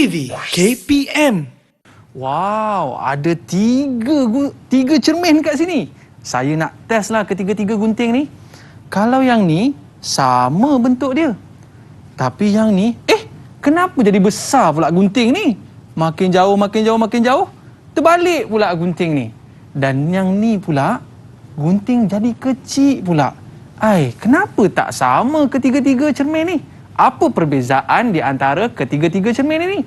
TV KPM. Wow, ada tiga cermin kat sini. Saya nak test lah ketiga-tiga gunting ni. Kalau yang ni, sama bentuk dia. Tapi yang ni, kenapa jadi besar pula gunting ni? Makin jauh, terbalik pula gunting ni. Dan yang ni pula, gunting jadi kecil pula. Kenapa tak sama ketiga-tiga cermin ni? Apa perbezaan di antara ketiga-tiga cermin ini?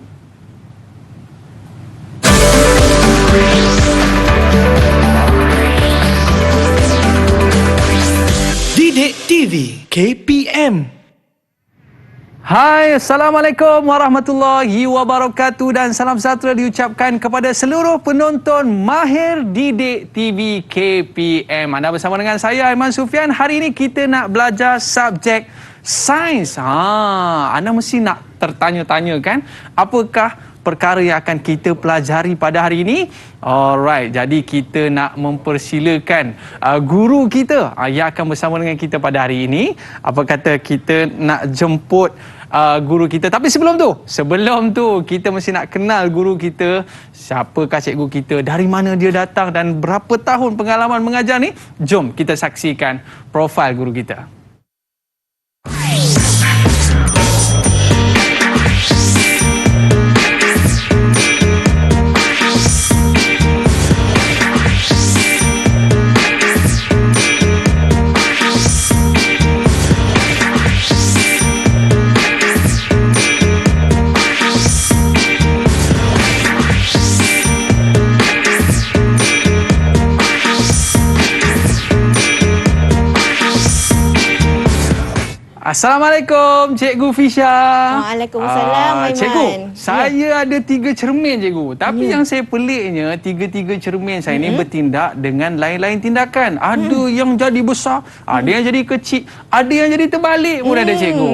Didik TV KPM. Hai, Assalamualaikum warahmatullahi wabarakatuh dan salam sejahtera diucapkan kepada seluruh penonton mahir Didik TV KPM. Anda bersama dengan saya, Aiman Sufian. Hari ini kita nak belajar subjek sains. Anda mesti nak tertanya-tanya kan, apakah perkara yang akan kita pelajari pada hari ini? Alright, jadi kita nak mempersilakan guru kita yang akan bersama dengan kita pada hari ini. Apa kata kita nak jemput guru kita. Tapi sebelum tu kita mesti nak kenal guru kita. Siapakah cikgu kita, dari mana dia datang dan berapa tahun pengalaman mengajar ni? Jom kita saksikan profil guru kita. Assalamualaikum, Cikgu Fisha. Waalaikumsalam, Aiman. Cikgu, saya ada 3 cermin, Cikgu. Tapi yang saya peliknya, tiga-tiga cermin saya ni bertindak dengan lain-lain tindakan. Ada yang jadi besar, ada yang jadi kecil, ada yang jadi terbalik pun ada, Cikgu.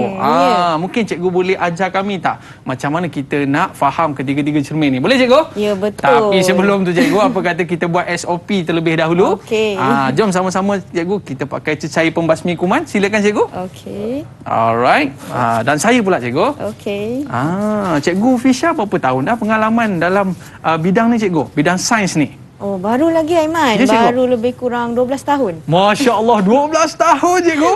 Mungkin Cikgu boleh ajar kami tak macam mana kita nak faham ketiga-tiga cermin ni? Boleh, Cikgu? Ya, betul. Tapi sebelum tu, Cikgu, apa kata kita buat SOP terlebih dahulu? Okey. Jom sama-sama, Cikgu, kita pakai cecair pembasmi kuman. Silakan, Cikgu. Okey. Alright. Dan saya pula, Cikgu. Okey. Cikgu Fisha berapa tahun dah pengalaman dalam bidang ni, Cikgu? Bidang sains ni? Oh, baru lagi, Aiman. Ya, cikgu? Baru lebih kurang 12 tahun. Masya Allah, 12 tahun, Cikgu.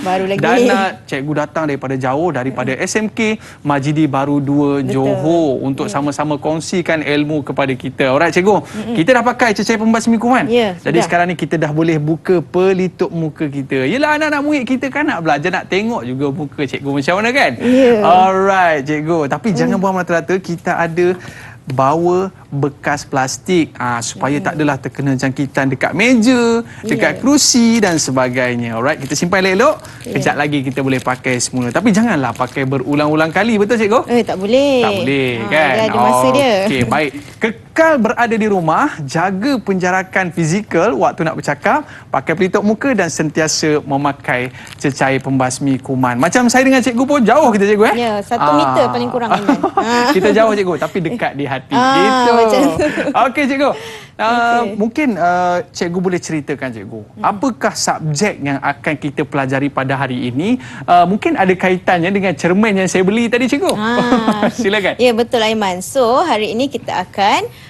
Baru lagi. Dan Cikgu datang daripada jauh, daripada SMK Majidi Baru 2 Johor untuk sama-sama kongsikan ilmu kepada kita. Alright, Cikgu. Kita dah pakai cecair pembasmi kuman. Ya, jadi sudah. sekarang ni kita dah boleh buka pelitup muka kita. Yelah, anak-anak murid kita kan nak belajar, nak tengok juga muka Cikgu macam mana kan? Ya. Alright, Cikgu. Tapi jangan buang mata-mata, kita ada bawa bekas plastik supaya tak adalah terkena jangkitan dekat meja, dekat kerusi dan sebagainya. Alright, kita simpan elok-elok. Kejap lagi kita boleh pakai semula. Tapi janganlah pakai berulang-ulang kali, betul, Cikgu? Tak boleh. Tak boleh kan? Dia ada masa dia. Okey, baik. Kekal berada di rumah, jaga penjarakan fizikal waktu nak bercakap, pakai pelitup muka dan sentiasa memakai cecair pembasmi kuman. Macam saya dengan Cikgu pun jauh kita, Cikgu. Ya, 1 meter paling kurang, Aiman. Kita jauh, Cikgu, tapi dekat di hati. Gitu. Macam tu. Okey, Cikgu. Mungkin Cikgu boleh ceritakan, Cikgu, apakah subjek yang akan kita pelajari pada hari ini? Mungkin ada kaitannya dengan cermin yang saya beli tadi, Cikgu. Silakan. Ya, betul, Aiman. So, hari ini kita akan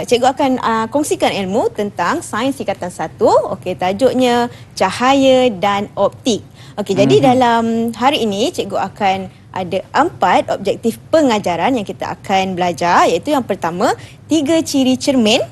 cikgu akan kongsikan ilmu tentang sains tingkatan 1. Okey, tajuknya cahaya dan optik. Okey, jadi dalam hari ini cikgu akan ada 4 objektif pengajaran yang kita akan belajar, iaitu yang pertama 3 ciri cermin.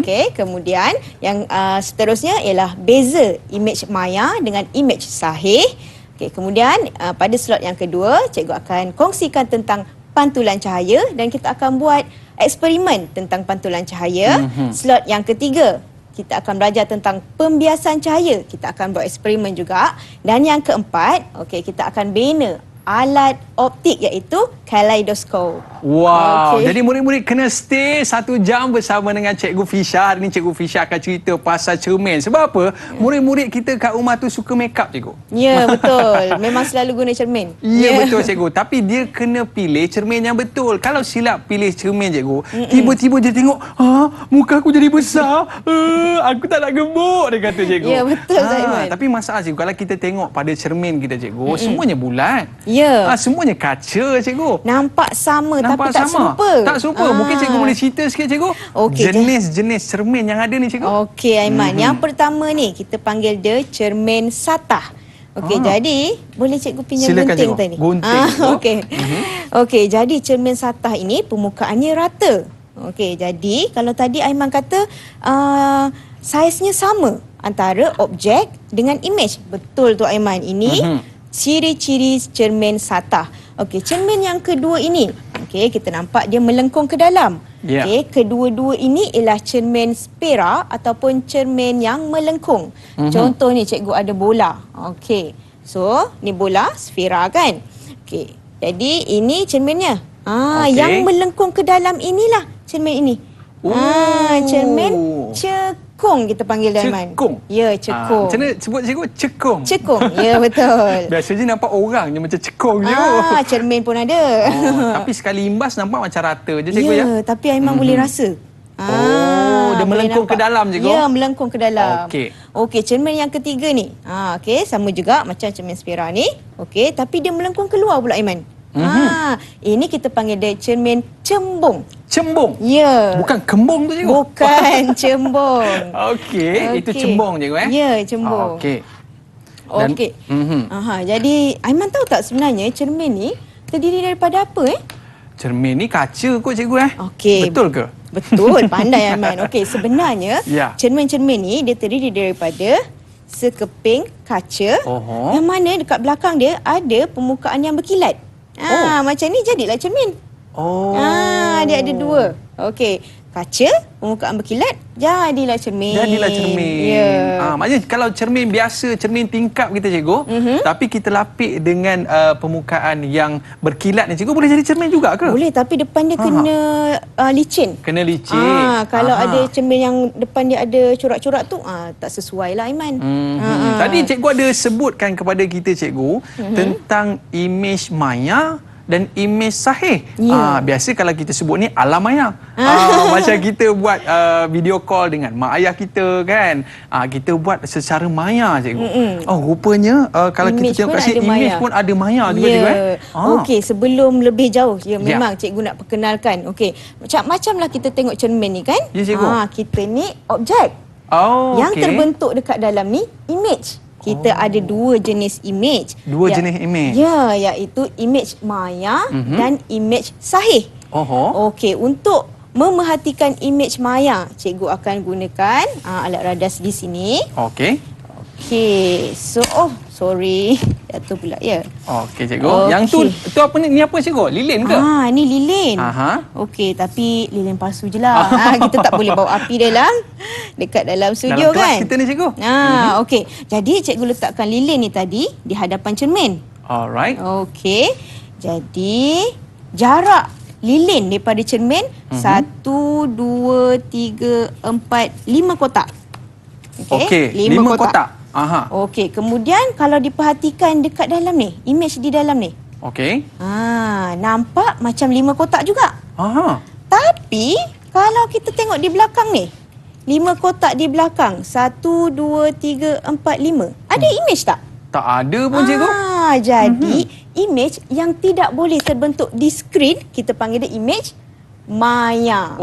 Okey, kemudian yang seterusnya ialah beza imej maya dengan imej sahih. Okey, kemudian pada slot yang kedua cikgu akan kongsikan tentang pantulan cahaya dan kita akan buat eksperimen tentang pantulan cahaya. Slot yang ketiga kita akan belajar tentang pembiasan cahaya. Kita akan buat eksperimen juga. Dan yang keempat, okey, kita akan bina alat optik iaitu kaleidoskop. Wow, Okey. jadi murid-murid kena stay 1 jam bersama dengan Cikgu Fisha. Hari ni Cikgu Fisha akan cerita pasal cermin. Sebab apa? Murid-murid kita kat rumah tu suka make up, Cikgu. Ya, betul. Memang selalu guna cermin. Ya, betul, Cikgu. Tapi dia kena pilih cermin yang betul. Kalau silap pilih cermin, Cikgu, tiba-tiba dia tengok, muka aku jadi besar. Aku tak nak gemuk, dia kata, Cikgu. Ya, betul, Zaiman. Tapi masalah, Cikgu, kalau kita tengok pada cermin kita, Cikgu, semuanya bulat. Ya. Semuanya kaca, cikgu. Nampak sama Nampak tapi tak sama. serupa. Tak serupa. Mungkin cikgu boleh cerita sikit, cikgu. Okey, Jenis-jenis cermin yang ada ni, cikgu. Okey Aiman, yang pertama ni kita panggil dia cermin satah. Okey, jadi boleh cikgu pinjam Silakan, gunting cikgu. tadi? Gunting, cikgu. Okey. Okey, jadi cermin satah ini permukaannya rata. Okey, jadi kalau tadi Aiman kata saiznya sama antara objek dengan imej. Betul tu Aiman. Ini ciri-ciri cermin satah. Okey, cermin yang kedua ini. Okey, kita nampak dia melengkung ke dalam. Ya. Okey, kedua-dua ini ialah cermin sfera ataupun cermin yang melengkung. Contoh ni cikgu ada bola. Okey. So, ni bola sfera kan? Okey. Jadi ini cerminnya. Okey. Yang melengkung ke dalam inilah cermin ini. Cermin cekung kita panggil dia Aiman. Cekung? Ya, cekung. Macam mana sebut, cikgu? Cekung. Cekung. Ya, betul. Biasanya nampak orang je macam cekung je. Cermin pun ada. Tapi sekali imbas nampak macam rata je, cikgu ya? Tapi Aiman boleh rasa. Dia boleh melengkung ke nampak. dalam, cikgu? Ya, melengkung ke dalam. Okey, cermin yang ketiga ni. Okey, sama juga macam cermin sfera ni. Okey, tapi dia melengkung keluar pula Aiman. Ini kita panggil dia cermin cembung. Cembung? Ya. Bukan kembung tu, cikgu? Bukan, cembung. Okey, itu cembung, cikgu Ya, cembung. Okey. Okey. Jadi Aiman tahu tak sebenarnya cermin ni terdiri daripada apa Cermin ni kaca kot, cikgu Okey. Betul ke? Betul, pandai Aiman. Okey, sebenarnya Ya. cermin-cermin ni dia terdiri daripada sekeping kaca yang mana dekat belakang dia ada permukaan yang berkilat. Macam ni jadilah cermin. Dia ada dua. Okey, kaca, permukaan berkilat, jadilah cermin. Ya. Maknanya kalau cermin biasa, cermin tingkap kita, cikgu, tapi kita lapik dengan permukaan yang berkilat ni, cikgu, boleh jadi cermin juga ke? Boleh, tapi depan dia kena licin. Kena licin. Kalau ada cermin yang depan dia ada corak-corak tu, tak sesuai lah Aiman. Tadi cikgu ada sebutkan kepada kita, cikgu, tentang imej maya dan imej sahih. Biasa kalau kita sebut ni alam maya. Macam kita buat video call dengan mak ayah kita kan. Kita buat secara maya, cikgu. Rupanya kalau Image kita tengok pun kat sini, ada imej maya. pun ada maya juga, cikgu. Okey, sebelum lebih jauh, memang cikgu nak perkenalkan. Okey, macam lah kita tengok cermin ni kan. Ya, cikgu. Kita ni objek. Yang terbentuk dekat dalam ni imej. Kita ada dua jenis imej. Jenis imej. Ya, iaitu imej maya dan imej sahih. Okey, untuk memerhatikan imej maya, cikgu akan gunakan alat radas di sini. Okey. So, sorry. Jatuh pula, ya. Okey, cikgu. Yang tu apa ni? Ni apa, cikgu? Lilin ke? Ni lilin. Okey, tapi lilin palsu je lah. Kita tak boleh bawa api dekat dalam studio dalam kelas kan. kita ni, cikgu. Okey. Jadi cikgu letakkan lilin ni tadi di hadapan cermin. Alright. Okey. Jadi jarak lilin daripada cermin 1, 2, 3, 4, 5 kotak. Okey, 5 kotak. Okey, kemudian kalau diperhatikan dekat dalam ni, imej di dalam ni. Okey. Nampak macam 5 kotak juga. Tapi kalau kita tengok di belakang ni, 5 kotak di belakang, 1, 2, 3, 4, 5. Ada imej tak? Tak ada pun, cikgu. Jadi imej yang tidak boleh terbentuk di skrin, kita panggil dia imej maya.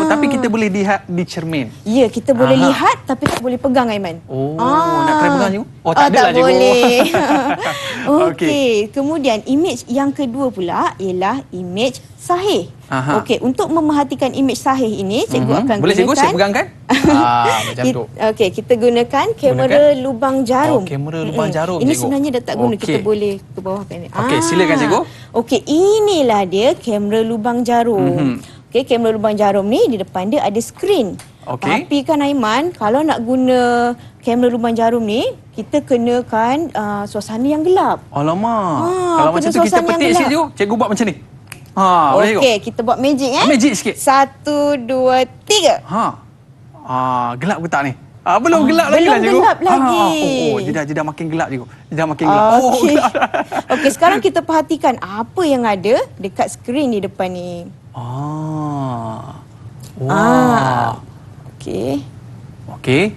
Tapi kita boleh lihat di cermin. Ya, kita boleh lihat tapi tak boleh pegang, Aiman. Nak try pegang, cikgu? Tak ada lah, cikgu. Boleh. Okey, kemudian imej yang kedua pula ialah imej sahih. Okey, untuk memerhatikan imej sahih ini, cikgu akan boleh, gunakan. cikgu, saya pegangkan? Macam tu. Okey, kita gunakan kamera lubang jarum. Kamera lubang jarum, Ini cikgu. sebenarnya dah tak guna, kita boleh ke bawah kan. Okey, silakan, cikgu. Okey, inilah dia kamera lubang jarum. Okey, kamera lubang jarum ni di depan dia ada skrin. Tapi kan Aiman, kalau nak guna kamera lubang jarum ni, kita kenakan suasana yang gelap. Alamak. Kalau macam tu kita petik sikit, cikgu buat macam ni. Boleh, cikgu? Okey, kita buat magic Magic sikit. 1, 2, 3. Gelap ke tak ni? Belum gelap lagi lah, cikgu. Belum gelap lagi. Dia dah makin gelap, cikgu. Dia dah makin gelap. Gelap. Okey, sekarang kita perhatikan apa yang ada dekat skrin di depan ni. Okey.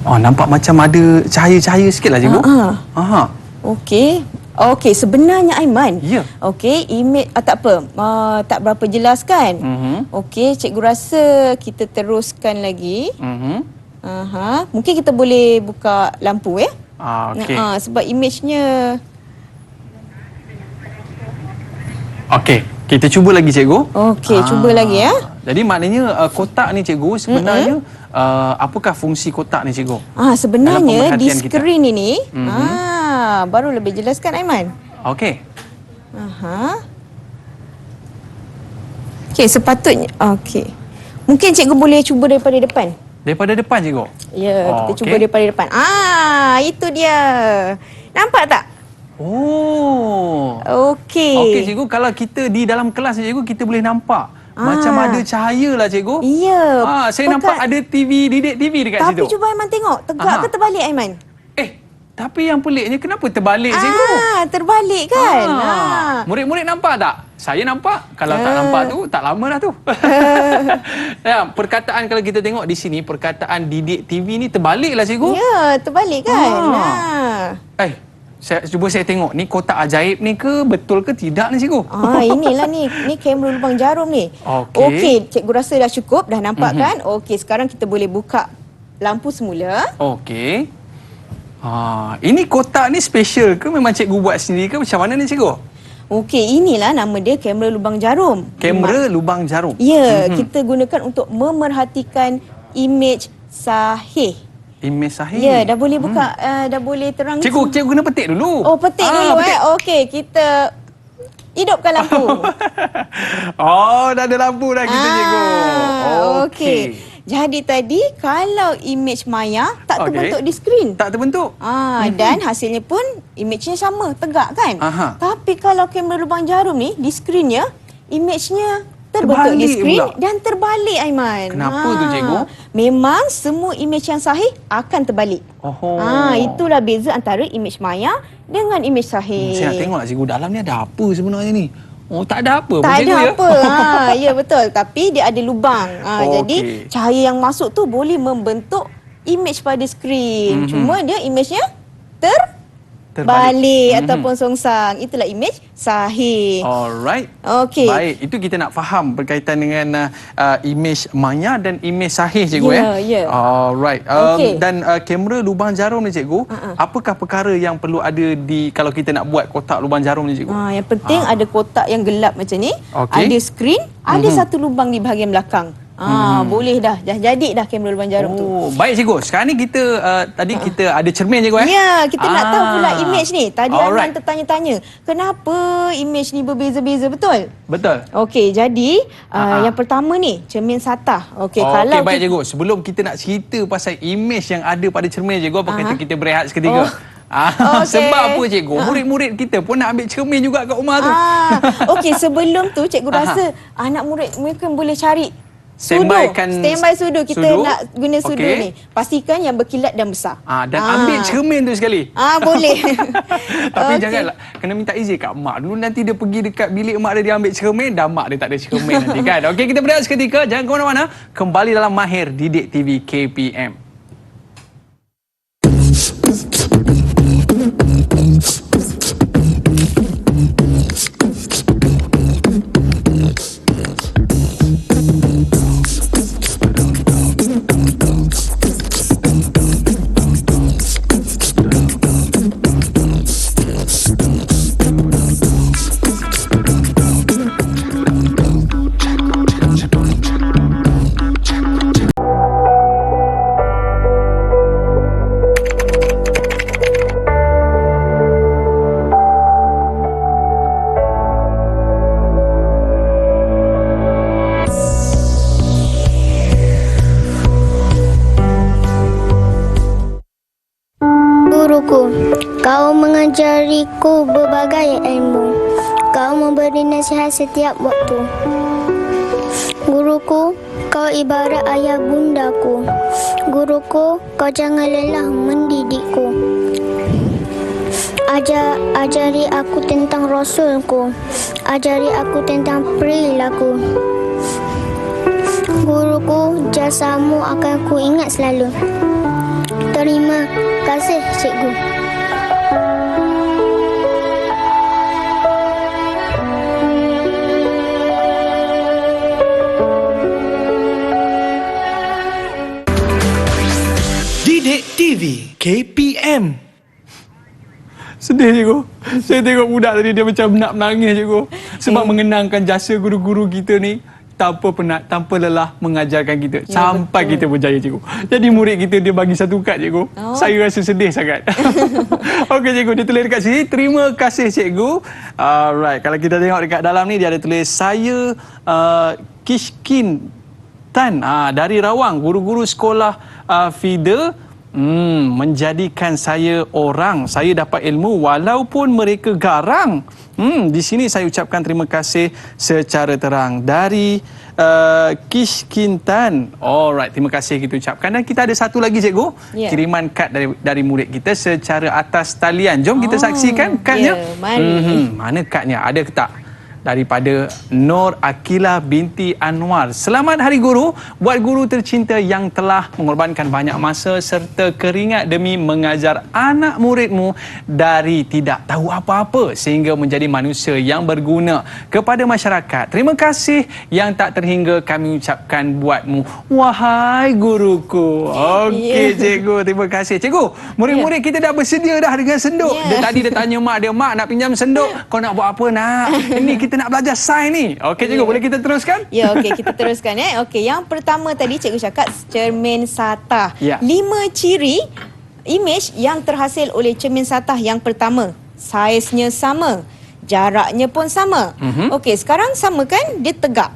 Oh, nampak macam ada cahaya-cahaya sikit lah cikgu. Aha. Okey. Okey, sebenarnya Aiman. Ya. Okey, imej tak apa. Tak berapa jelas kan? Okey, cikgu rasa kita teruskan lagi. Mungkin kita boleh buka lampu ya. Okey. Sebab imejnya. Okey, kita cuba lagi cikgu. Okey, cuba lagi ya. Jadi maknanya kotak ni cikgu sebenarnya apakah fungsi kotak ni cikgu? Sebenarnya Dalam di pemerhatian kita. skrin ini baru lebih jelas kan Aiman? Okey. Okey, sepatutnya okey. Mungkin cikgu boleh cuba daripada depan. Daripada depan cikgu? Ya, kita cuba okey. daripada depan. Itu dia. Nampak tak? Oh. Okey. Okey cikgu, kalau kita di dalam kelas cikgu kita boleh nampak macam ada cahaya lah cikgu. Ya. Saya nampak ada TV, didik TV dekat situ. Tapi cuba Aiman tengok, tegak ke terbalik Aiman? Tapi yang peliknya kenapa terbalik cikgu? Terbalik kan? Murid-murid nampak tak? Saya nampak. Kalau tak nampak tu, tak lama dah tu. Perkataan kalau kita tengok di sini, perkataan didik TV ni terbalik lah cikgu. Ya, terbalik kan? Cuba saya tengok. Ni kotak ajaib ni ke? Betul ke tidak ni cikgu? Inilah ni. Ni kamera lubang jarum ni. Okey, cikgu rasa dah cukup. Dah nampak kan? Okey, sekarang kita boleh buka lampu semula. Okey. Ini kotak ni special ke? Memang cikgu buat sendiri ke? Macam mana ni cikgu? Okey, inilah nama dia kamera lubang jarum. Kamera lubang jarum? Ya, kita gunakan untuk memerhatikan imej sahih. Imej sahih? Ya, dah boleh buka, dah boleh terang. Cikgu kena petik dulu. Petik dulu petik. Okey, kita hidupkan lampu. Dah ada lampu dah kita cikgu. Okey. Jadi tadi kalau imej maya tak terbentuk di skrin. Tak terbentuk. Dan hasilnya pun imejnya sama, tegak kan? Tapi kalau kamera lubang jarum ni di skrinnya, imejnya terbentuk di skrin dan terbalik Aiman. Kenapa tu cikgu? Memang semua imej yang sahih akan terbalik. Itulah beza antara imej maya dengan imej sahih. Saya nak tengok lah cikgu, dalam ni ada apa sebenarnya ni? Tak ada apa. Tak ada ya? apa. Ya betul. Tapi dia ada lubang. Jadi cahaya yang masuk tu boleh membentuk imej pada skrin. Cuma dia imejnya terbalik ataupun songsang. Itulah imej sahih. Alright. Okey. Baik, itu kita nak faham berkaitan dengan imej maya dan imej sahih cikgu Ya. Alright. Okey. Dan kamera lubang jarum ni cikgu, apakah perkara yang perlu ada di kalau kita nak buat kotak lubang jarum ni cikgu? Yang penting ada kotak yang gelap macam ni, ada skrin, ada satu lubang di bahagian belakang. Boleh dah jadi dah kamera lubang jarum tu. Baik cikgu. Sekarang ni kita tadi kita ada cermin cikgu Ya, kita nak tahu pula imej ni. Tadi Aiman tertanya-tanya, kenapa imej ni berbeza-beza, betul? Betul. Okey, jadi yang pertama ni cermin satah. Okey, kalau baik cikgu. Sebelum kita nak cerita pasal imej yang ada pada cermin cikgu, apa kata kita berehat seketika? Sebab apa cikgu? Murid-murid kita pun nak ambil cermin juga kat rumah tu. Okey, sebelum tu cikgu rasa anak murid mungkin boleh cari Standby sudu. Kita nak guna sudu ni. Pastikan yang berkilat dan besar. Dan ambil cermin tu sekali. Boleh. Tapi janganlah. Kena minta izin kat mak dulu. Nanti dia pergi dekat bilik mak dia ambil cermin. Dan mak dia tak ada cermin nanti kan. Okey, kita berehat seketika. Jangan ke mana-mana. Kembali dalam Mahir Didik TV KPM. Kau mengajariku berbagai ilmu. Kau memberi nasihat setiap waktu. Guruku, kau ibarat ayah bundaku. Guruku, kau jangan lelah mendidikku. Ajari aku tentang Rasulku. Ajari aku tentang perilaku. Guruku, jasamu akan ku ingat selalu. Terima kasih, cikgu. Didik TV KPM. Sedih cikgu. Saya tengok budak tadi dia macam nak menangis cikgu. Sebab mengenangkan jasa guru-guru kita ni tanpa penat, tanpa lelah mengajarkan kita. Ya, Sampai betul. kita berjaya cikgu. Jadi murid kita dia bagi satu kad cikgu. Saya rasa sedih sangat. Okey cikgu, dia tulis dekat sini. Terima kasih cikgu. Alright, kalau kita tengok dekat dalam ni dia ada tulis saya Kishkin Tan dari Rawang, guru-guru sekolah feeder. Menjadikan saya orang. Saya dapat ilmu walaupun mereka garang. Di sini saya ucapkan terima kasih secara terang dari Kishkintan. Alright, terima kasih kita ucapkan. Dan kita ada satu lagi cikgu, kiriman kad dari murid kita secara atas talian. Jom kita saksikan kadnya. Mari. Mana kadnya? Ada ke tak? Daripada Nur Akilah binti Anwar. Selamat Hari Guru buat guru tercinta yang telah mengorbankan banyak masa serta keringat demi mengajar anak muridmu dari tidak tahu apa-apa sehingga menjadi manusia yang berguna kepada masyarakat. Terima kasih yang tak terhingga kami ucapkan buatmu, wahai guruku. Okey cikgu, terima kasih. Cikgu, murid-murid kita dah bersedia dah dengan senduk. Dia tadi dia tanya mak dia, mak nak pinjam senduk, kau nak buat apa nak? Ini kita nak belajar sains ni. Okey cikgu, boleh kita teruskan? Ya, okey, kita teruskan Okey, yang pertama tadi cikgu cakap cermin satah. 5 ciri imej yang terhasil oleh cermin satah. Yang pertama, saiznya sama, jaraknya pun sama. Okey, sekarang sama kan? Dia tegak.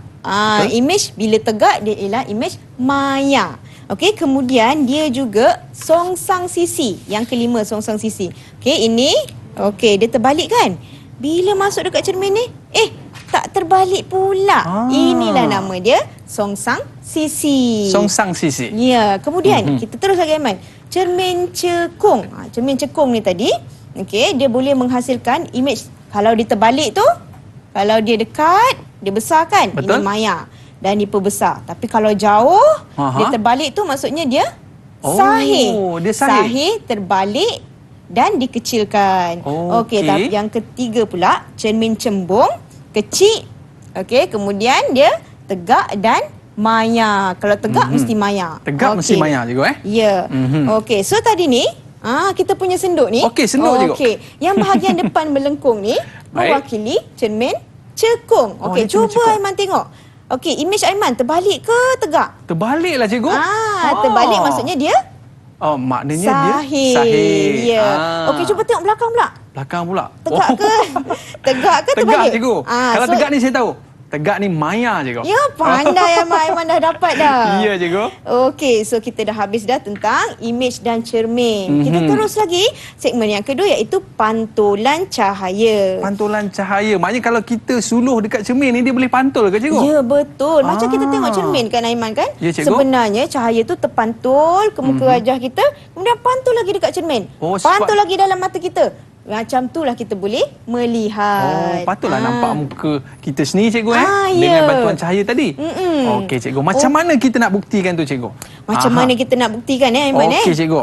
Imej bila tegak dia ialah imej maya. Okey, kemudian dia juga songsang sisi. Yang kelima, songsang sisi. Okey, ini okey, dia terbalik kan? Bila masuk dekat cermin ni, tak terbalik pula. Inilah nama dia, songsang sisi. Songsang sisi. Ya, kemudian kita terus lagi Aiman. Cermin cekung. Cermin cekung ni tadi, okey, dia boleh menghasilkan imej. Kalau dia terbalik tu, kalau dia dekat, dia besar kan? Betul. Ini maya dan diperbesar. Tapi kalau jauh, dia terbalik tu maksudnya dia sahih. Dia sahih. Sahih terbalik dan dikecilkan. Okey, tapi yang ketiga pula, cermin cembung, kecil. Okey, kemudian dia tegak dan maya. Kalau tegak mesti maya. Tegak mesti maya cikgu Ya. Okey, so tadi ni kita punya senduk ni. Okey, senduk cikgu. Okey, yang bahagian depan melengkung ni mewakili cermin cekung. Okey, cuba Aiman tengok. Okey, imej Aiman terbalik ke tegak? Terbaliklah cikgu. Terbalik maksudnya dia maknanya sahih. dia sahih. Ya. Okey, cuba tengok belakang pula. Belakang pula. Tegak ke? Tegak ke Tegak terbalik? cikgu. Kalau tegak ni saya tahu. Tegak ni maya cikgu. Ya, pandai Aiman dah dapat dah. Ya cikgu. Okey, so kita dah habis dah tentang imej dan cermin. Kita terus lagi segmen yang kedua iaitu pantulan cahaya. Pantulan cahaya. Maknanya kalau kita suluh dekat cermin ni dia boleh pantul ke cikgu? Ya, betul. Macam kita tengok cermin kan Aiman kan? Ya, cikgu. Sebenarnya cahaya tu terpantul ke muka wajah kita, kemudian pantul lagi dekat cermin. Pantul lagi dalam mata kita. Macam itulah kita boleh melihat. Patutlah nampak muka kita sendiri cikgu ya. dengan bantuan cahaya tadi. Okey cikgu. Macam mana kita nak buktikan tu cikgu? Macam mana kita nak buktikan Aiman Okey cikgu.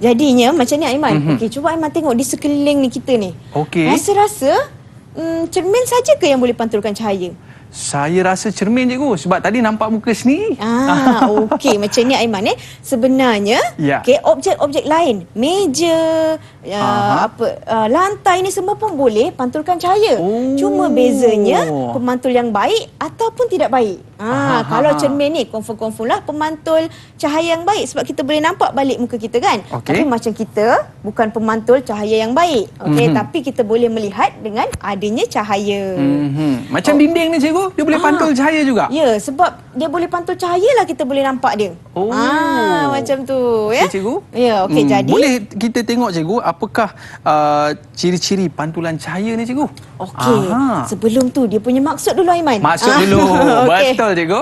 Jadinya macam ni Aiman. Okey, cuba Aiman tengok di sekeliling ni kita ni. Okey. Rasa-rasa cermin saja ke yang boleh pantulkan cahaya? Saya rasa cermin cikgu sebab tadi nampak muka sendiri. Okey, macam ni Aiman sebenarnya okey, objek-objek lain, meja, lantai ni semua pun boleh pantulkan cahaya. Cuma bezanya pemantul yang baik ataupun tidak baik. Kalau cermin ni confirm lah pemantul cahaya yang baik sebab kita boleh nampak balik muka kita kan. Tapi macam kita bukan pemantul cahaya yang baik. Okey, tapi kita boleh melihat dengan adanya cahaya. Macam dinding ni cikgu, dia boleh pantul cahaya juga? Ya, sebab dia boleh pantul cahaya lah kita boleh nampak dia. Macam tu ya. Okey cikgu. Ya, okey jadi. Boleh kita tengok cikgu apakah ciri-ciri pantulan cahaya ni cikgu? Okey. Sebelum tu dia punya maksud dulu Aiman. Maksud dulu. Betul cikgu.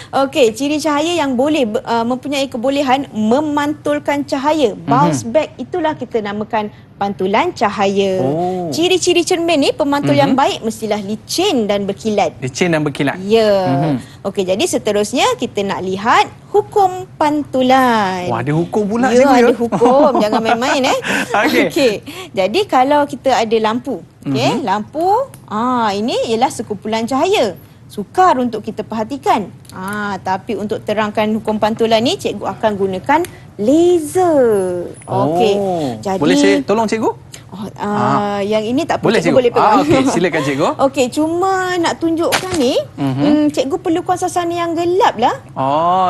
Okey, ciri cahaya yang boleh mempunyai kebolehan memantulkan cahaya. Bounce back itulah kita namakan pantulan cahaya. Ciri-ciri cermin ni pemantul yang baik mestilah licin dan berkilat. Licin dan berkilat. Ya. Okey, jadi seterusnya kita nak lihat hukum pantulan. Wah, ada hukum pula Ya, cikgu ada hukum. Jangan main-main Okey. Okey. Jadi kalau kita ada lampu, okey, lampu ini ialah sekumpulan cahaya. Sukar untuk kita perhatikan. Tapi untuk terangkan hukum pantulan ni, cikgu akan gunakan laser. Okey. Jadi Boleh saya tolong cikgu? yang ini tak Boleh, cikgu cikgu? boleh pegang. Okey, silakan cikgu. Okey, cuma nak tunjukkan ni, cikgu perlukan suasana yang gelap lah.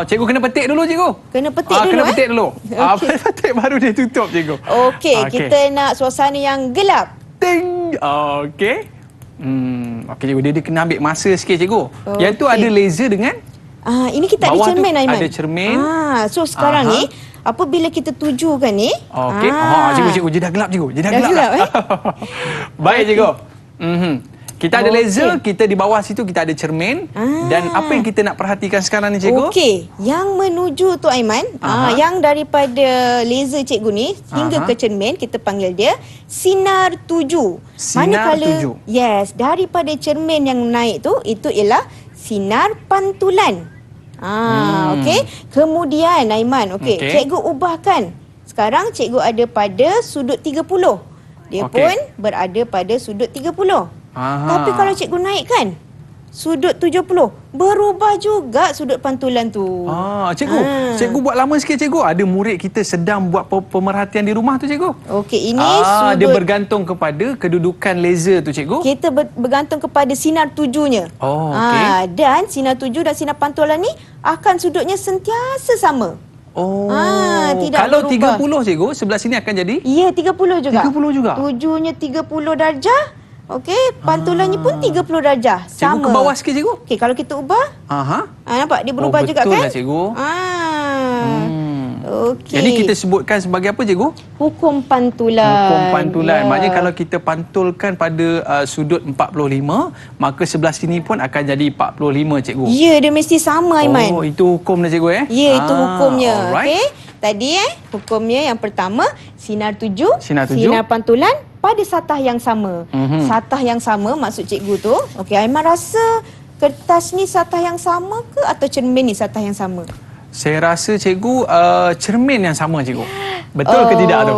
Cikgu kena petik dulu cikgu. Kena petik dulu. Kena petik dulu. Okey. Petik baru dia tutup cikgu. Okey, kita nak suasana yang gelap. Ting. Okey. Okey cikgu, dia kena ambil masa sikit cikgu. Yang tu Okey. ada laser dengan Ini kita bawah ada cermin, tu Aiman. ada cermin. So sekarang ni, apabila kita tujukan ni. Okey. Cikgu, dia dah gelap cikgu. Dia dah Dah gelap. gelap, Baik cikgu. Kita ada laser, kita di bawah situ kita ada cermin. Dan apa yang kita nak perhatikan sekarang ni cikgu? Okey, yang menuju tu Aiman, yang daripada laser cikgu ni hingga ke cermin, kita panggil dia sinar tuju. Sinar tuju. Yes, daripada cermin yang naik tu, itu ialah sinar pantulan. Okey. Kemudian Aiman, okey, cikgu ubahkan. Sekarang cikgu ada pada sudut 30. Dia pun berada pada sudut 30. Tapi kalau cikgu naikkan sudut 70, berubah juga sudut pantulan tu. Cikgu buat lama sikit cikgu. Ada murid kita sedang buat pemerhatian di rumah tu cikgu. Okey, ini sudut dia bergantung kepada kedudukan laser tu cikgu. Kita bergantung kepada sinar tujunya. Okey. Dan sinar tuju dan sinar pantulan ni akan sudutnya sentiasa sama. Tidak Kalau berubah. 30 cikgu, sebelah sini akan jadi? Ya, 30 juga. 30 juga? Tujunya 30 darjah. Okey, pantulannya pun 30 darjah. Cikgu Sama. ke bawah sikit cikgu. Okey, kalau kita ubah, nampak dia berubah juga betul kan? lah cikgu. Okey. Jadi kita sebutkan sebagai apa cikgu? Hukum pantulan. Hukum pantulan. Ya. Maknanya kalau kita pantulkan pada sudut 45, maka sebelah sini pun akan jadi 45 cikgu. Ya, dia mesti sama Aiman. Itu hukum dah cikgu Ya, itu hukumnya. Alright. Okey. Tadi hukumnya yang pertama sinar tuju, Sinar tuju. sinar pantulan pada satah yang sama. Satah yang sama maksud cikgu tu. Okey, Aiman rasa kertas ni satah yang sama ke atau cermin ni satah yang sama? Saya rasa cikgu cermin yang sama cikgu. Betul ke tidak tu?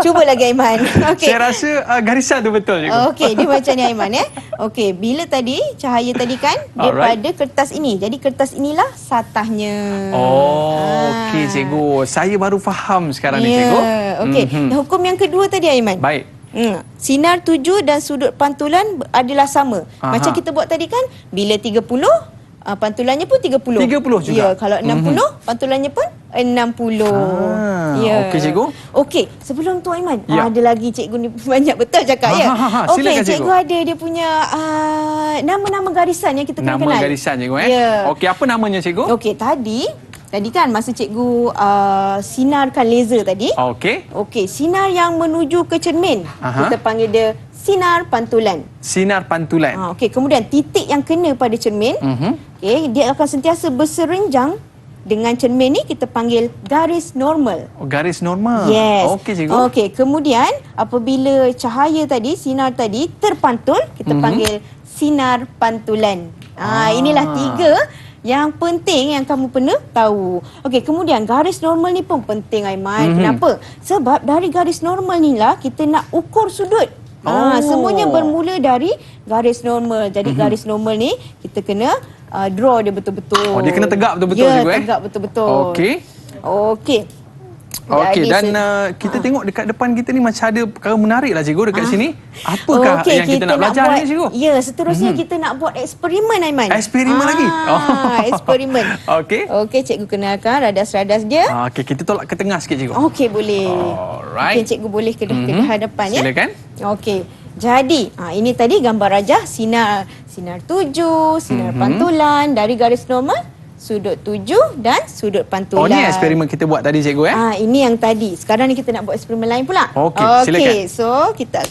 Cuba lagi Aiman. Okey. Saya rasa garisan tu betul cikgu. Okey, dia macam ni Aiman ya. Okey, bila tadi cahaya tadi kan dia Alright. pada kertas ini. Jadi kertas inilah satahnya. Okey cikgu. Saya baru faham sekarang ni cikgu. Okey. Dan hukum yang kedua tadi Aiman. Baik. Sinar tuju dan sudut pantulan adalah sama. Macam kita buat tadi kan, bila 30, pantulannya pun 30. 30 juga? Ya, kalau 60, pantulannya pun 60. Okey cikgu. Okey, sebelum tu Aiman, Ya. ada lagi cikgu ni banyak betul cakap ya. Silakan, Okey, cikgu. cikgu ada dia punya nama-nama garisan yang kita kena kenal. Nama garisan cikgu Ya. Okey, apa namanya cikgu? Okey, tadi kan masa cikgu sinarkan laser tadi. Okey. Okey, sinar yang menuju ke cermin. Kita panggil dia sinar pantulan. Sinar pantulan. Okey, kemudian titik yang kena pada cermin, okey, dia akan sentiasa berserenjang dengan cermin ni kita panggil garis normal. Garis normal. Yes. Okey cikgu. Okey, kemudian apabila cahaya tadi, sinar tadi terpantul, kita panggil sinar pantulan. Inilah tiga yang penting yang kamu perlu tahu. Okey, kemudian garis normal ni pun penting Aiman. Kenapa? Sebab dari garis normal ni lah kita nak ukur sudut. Semuanya bermula dari garis normal. Jadi garis normal ni kita kena draw dia betul-betul. Dia kena tegak betul-betul cikgu Ya, tegak betul-betul. Okey. Okey. Okey, Jadi, dan kita tengok dekat depan kita ni macam ada perkara menarik lah cikgu dekat sini. Apakah yang kita nak belajar buat, ni cikgu? Ya, seterusnya kita nak buat eksperimen Aiman. Eksperimen lagi? Eksperimen. Okey. Okey, cikgu kenalkan radas-radas dia. Okey, kita tolak ke tengah sikit cikgu. Okey, boleh. Alright. Okey, cikgu boleh ke hadapan ya. Silakan. Okey. Jadi, ini tadi gambar rajah sinar tuju, sinar pantulan dari garis normal, sudut tuju dan sudut pantulan. Ni eksperimen kita buat tadi cikgu Ini yang tadi. Sekarang ni kita nak buat eksperimen lain pula. Okey, silakan. Okey, so kita